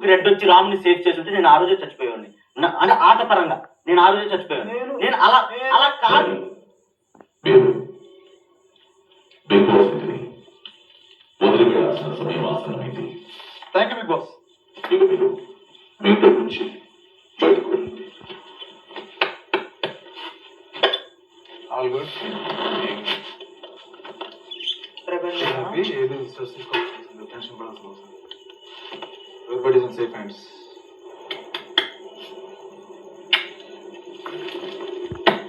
Red వచ్చి రాముని save చేసి ఉంటే నేను ఆ రోజే చచ్చిపోయాను. అంటే ఆట పరంగా నేను ఆ రోజే చచ్చిపోయాను. నేను అలా అలా కాదు. Thank you big boss. All good. ఏది స్ట్రెస్ తీసుకోవాలి, టెన్షన్ పడాల్సిన అవసరం. Everybody is in safe hands.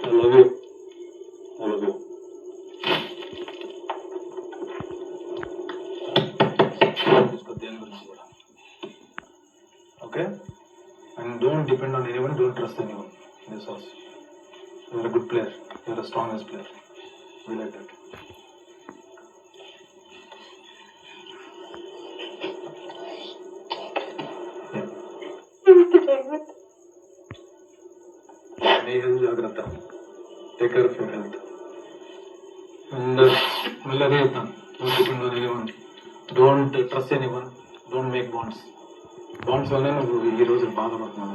I love you. I love you. Okay? And don't depend on anyone, don't trust anyone in this house. You are a good player. You are the strongest player. We like that. May health jagrata. Take care of your health. And don't depend on anyone. Don't trust anyone. Don't make bonds. Bonds వల్ల నువ్వు ఈ రోజు బాధపడుతున్నాను.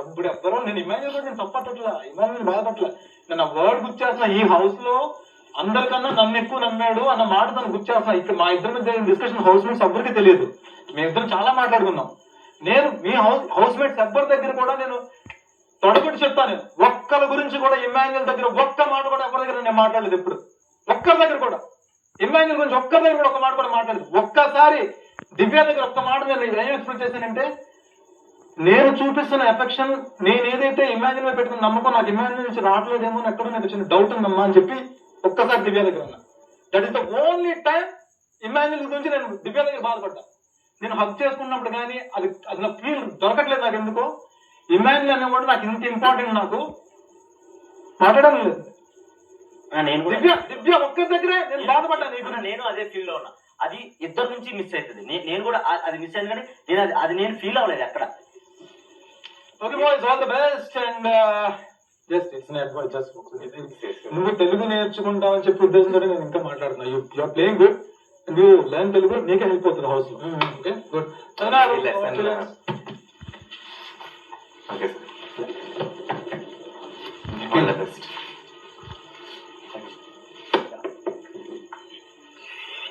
ఎప్పుడు ఎవ్వరూ నేను imagine కూడా నేను తప్పట్లా, ఇమాజిన్ బాధపట్ల. నేను ఆ వర్డ్ గుర్చేస్తున్నా. ఈ హౌస్ లో అందరికన్నా నన్ను ఎక్కువ నమ్మాడు అన్న మాట తను గుర్చేస్తున్నా. ఇక్కడ మా ఇద్దరి మీద డిస్కషన్ హౌస్ మేట్స్ ఎవ్వరికి తెలియదు. మేమిద్దరం చాలా మాట్లాడుకున్నాం. నేను మీ హౌస్ మేట్స్ ఎవ్వరి దగ్గర కూడా నేను తొడగొట్టి చెప్తాను. ఒక్కరి గురించి కూడా ఇమాన్యుయల్ దగ్గర ఒక్క మాట కూడా ఎవరి దగ్గర నేను మాట్లాడలేదు. ఎప్పుడు ఒక్కరి దగ్గర కూడా ఇమాన్యుయల్ గురించి ఒక్కరి దగ్గర కూడా ఒక్క మాట కూడా మాట్లాడలేదు. ఒక్కసారి దివ్య దగ్గర ఒక్క మాట నేను ఏం ఎక్స్పెక్ట్ చేశానంటే, నేను చూపిస్తున్న ఎఫెక్షన్, నేను ఏదైతే ఇమాన్యుయల్ మీద పెట్టుకున్న నమ్మకం నాకు ఇమాన్యుయల్ నుంచి రావట్లేదేమో అని ఎక్కడో నాకు చిన్న డౌట్ ఉందమ్మా అని చెప్పి ఒక్కసారి దివ్య దగ్గర ఉన్నా. That is the only time Emmanuel గురించి నేను దివ్య దగ్గర బాధపడ్డా. నేను హక్ చేసుకున్నప్పుడు కానీ అది నాకు ఫీల్ దొరకట్లేదు. నాకు ఎందుకో ఇమాన్యుయల్ అనేవాడు నాకు ఇంత ఇంపార్టెంట్, నాకు మాట్లాడడం లేదు. దివ్య ఒక్కరి దగ్గరే నేను బాధపడ్డాను. నేను అదే ఫీల్ లో ఉన్నా. అది ఇద్దరు నుంచి మిస్ అవుతుంది. నేను కూడా అది మిస్ అయింది, కానీ నేను అది నేను ఫీల్ అవ్వలేదు ఎక్కడ. Okay boys, all the best. And నువ్వు తెలుగు నేర్చుకుంటావని చెప్పి ఉద్దేశంతో నేను ఇంకా మాట్లాడుతున్నా. You are playing good. You learn Telugu, నీకే హెల్ప్ అవుతుంది హౌస్ లో. Okay good. Okay all the best.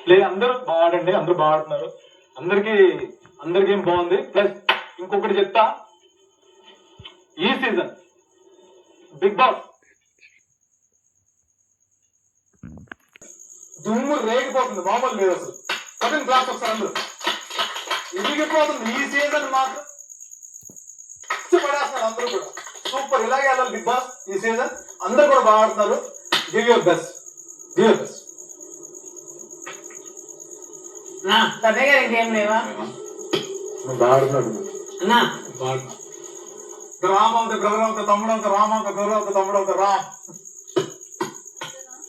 Play అందరూ బాగా ఆడండి, అందరూ బాగా ఆడుతున్నారు. అందరికి ఏం బాగుంది. ప్లస్ ఇంకొకటి చెప్తా, ఈ సీజన్ బిగ్ బాస్ దుమ్ము రేగిపోతుంది, మామూలు లేదు అసలు. సెకండ్ క్లాస్ ఒకసారి అందరూ ఇరిగిపోతుంది. ఈ సీజన్ మాత్రం పడేస్తున్నారు అందరూ కూడా. సూపర్, ఇలాగే వెళ్ళాలి బిగ్ బాస్ ఈ సీజన్. అందరూ కూడా బాగా ఆడుతున్నారు. Give your best, give your best. ఇంకేం లేవా? బాగా ఆడుతున్నాడు అన్నా. రామ్ అవుతా, బ్రదర్ అవుతా, తమ్ముడు అవుతా, రామ్ అవుతా, గౌరవ్ అవుతా, తమ్ముడు అవుతా, రామ్.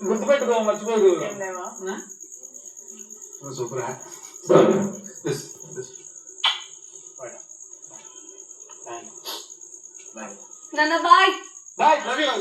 గుర్తుపెట్టుకో, మర్చిపోదు. సూపర్. నాన్న బాయ్. Bye, love you.